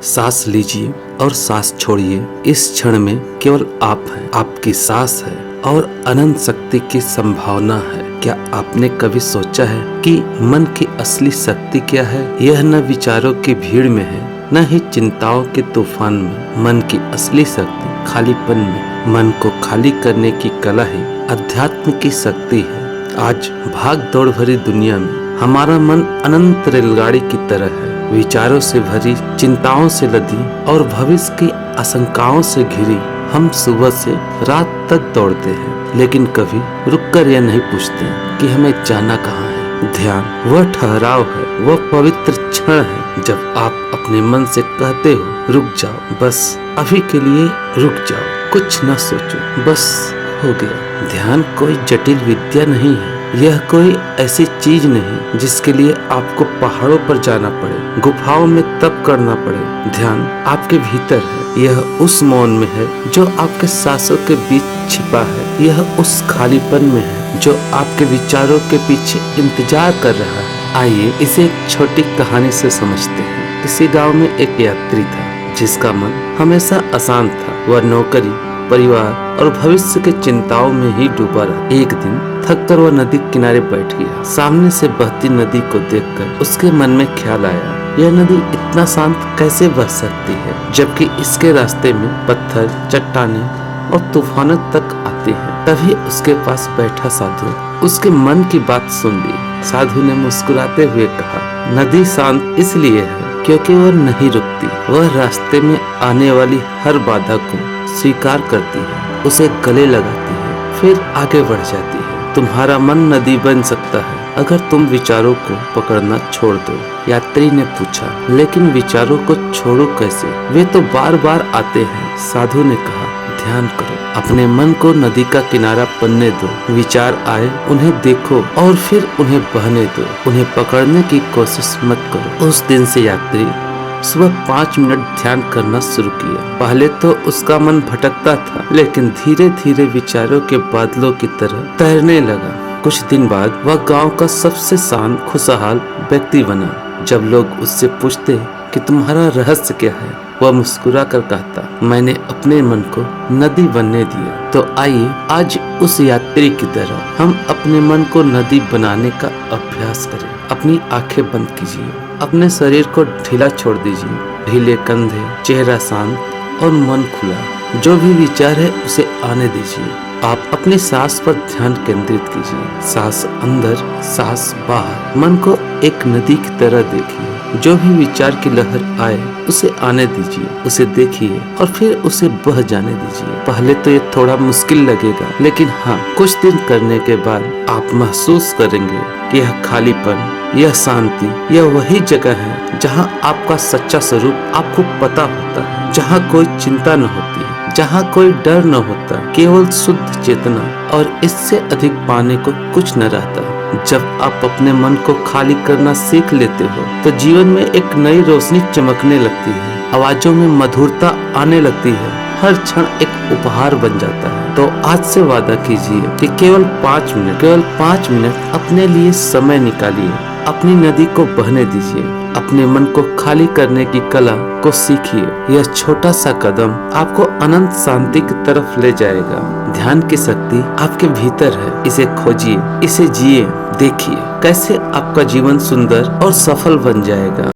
सांस लीजिए और सांस छोड़िए। इस क्षण में केवल आप हैं, आपकी सांस है और अनंत शक्ति की संभावना है। क्या आपने कभी सोचा है कि मन की असली शक्ति क्या है? यह न विचारों की भीड़ में है, न ही चिंताओं के तूफान में। मन की असली शक्ति खालीपन में। मन को खाली करने की कला ही अध्यात्म की शक्ति है। आज भाग दौड़ भरी दुनिया में हमारा मन अनंत रेलगाड़ी की तरह है, विचारों से भरी, चिंताओं से लदी और भविष्य की आशंकाओं से घिरी। हम सुबह से रात तक दौड़ते हैं, लेकिन कभी रुककर यह नहीं पूछते कि हमें जाना कहाँ है। ध्यान वह ठहराव है, वह पवित्र क्षण है जब आप अपने मन से कहते हो, रुक जाओ, बस अभी के लिए रुक जाओ, कुछ न सोचो, बस हो गया। ध्यान कोई जटिल विद्या नहीं है, यह कोई ऐसी चीज नहीं जिसके लिए आपको पहाड़ों पर जाना पड़े, गुफाओं में तप करना पड़े। ध्यान आपके भीतर है, यह उस मौन में है जो आपके सांसों के बीच छिपा है, यह उस खालीपन में है जो आपके विचारों के पीछे इंतजार कर रहा है। आइए इसे एक छोटी कहानी से समझते हैं। किसी गांव में एक यात्री था जिसका मन हमेशा अशांत था। वह नौकरी, परिवार और भविष्य के चिंताओं में ही डूबा रहा। एक दिन थककर वह नदी किनारे बैठ गया। सामने से बहती नदी को देखकर उसके मन में ख्याल आया, यह नदी इतना शांत कैसे बह सकती है, जबकि इसके रास्ते में पत्थर, चट्टानें और तूफानों तक आते हैं। तभी उसके पास बैठा साधु उसके मन की बात सुन ली। साधु ने मुस्कुराते हुए कहा, नदी शांत इसलिए है क्योंकि वह नहीं रुकती। वह रास्ते में आने वाली हर बाधा को स्वीकार करती है, उसे गले लगाती है, फिर आगे बढ़ जाती है। तुम्हारा मन नदी बन सकता है अगर तुम विचारों को पकड़ना छोड़ दो। यात्री ने पूछा, लेकिन विचारों को छोड़ो कैसे? वे तो बार बार आते हैं। साधु ने कहा, ध्यान करो, अपने मन को नदी का किनारा बनने दो। विचार आए, उन्हें देखो और फिर उन्हें बहने दो, उन्हें पकड़ने की कोशिश मत करो। उस दिन से यात्री सुबह 5 मिनट ध्यान करना शुरू किया। पहले तो उसका मन भटकता था, लेकिन धीरे धीरे विचारों के बादलों की तरह तैरने लगा। कुछ दिन बाद वह गांव का सबसे शांत, खुशहाल व्यक्ति बना। जब लोग उससे पूछते कि तुम्हारा रहस्य क्या है, वह मुस्कुरा कर कहता, मैंने अपने मन को नदी बनने दिया। तो आइए आज उस यात्री की तरह हम अपने मन को नदी बनाने का अभ्यास करें। अपनी आंखें बंद कीजिए, अपने शरीर को ढीला छोड़ दीजिए, ढीले कंधे, चेहरा शांत और मन खुला। जो भी विचार है उसे आने दीजिए। आप अपनी सांस पर ध्यान केंद्रित कीजिए, सांस अंदर, सांस बाहर। मन को एक नदी की तरह देखिए। जो भी विचार की लहर आए उसे आने दीजिए, उसे देखिए और फिर उसे बह जाने दीजिए। पहले तो ये थोड़ा मुश्किल लगेगा, लेकिन हाँ, कुछ दिन करने के बाद आप महसूस करेंगे कि यह खालीपन, यह शांति, यह वही जगह है जहाँ आपका सच्चा स्वरूप आपको पता होता है, जहाँ कोई चिंता न होती है, जहाँ कोई डर न होता, केवल शुद्ध चेतना। और इससे अधिक पाने को कुछ न रहता। जब आप अपने मन को खाली करना सीख लेते हो तो जीवन में एक नई रोशनी चमकने लगती है, आवाजों में मधुरता आने लगती है, हर क्षण एक उपहार बन जाता है। तो आज से वादा कीजिए कि केवल 5 मिनट अपने लिए समय निकालिए, अपनी नदी को बहने दीजिए, अपने मन को खाली करने की कला को सीखिए। यह छोटा सा कदम आपको अनंत शांति की तरफ ले जाएगा। ध्यान की शक्ति आपके भीतर है, इसे खोजिए, इसे जिए, देखिए कैसे आपका जीवन सुंदर और सफल बन जाएगा।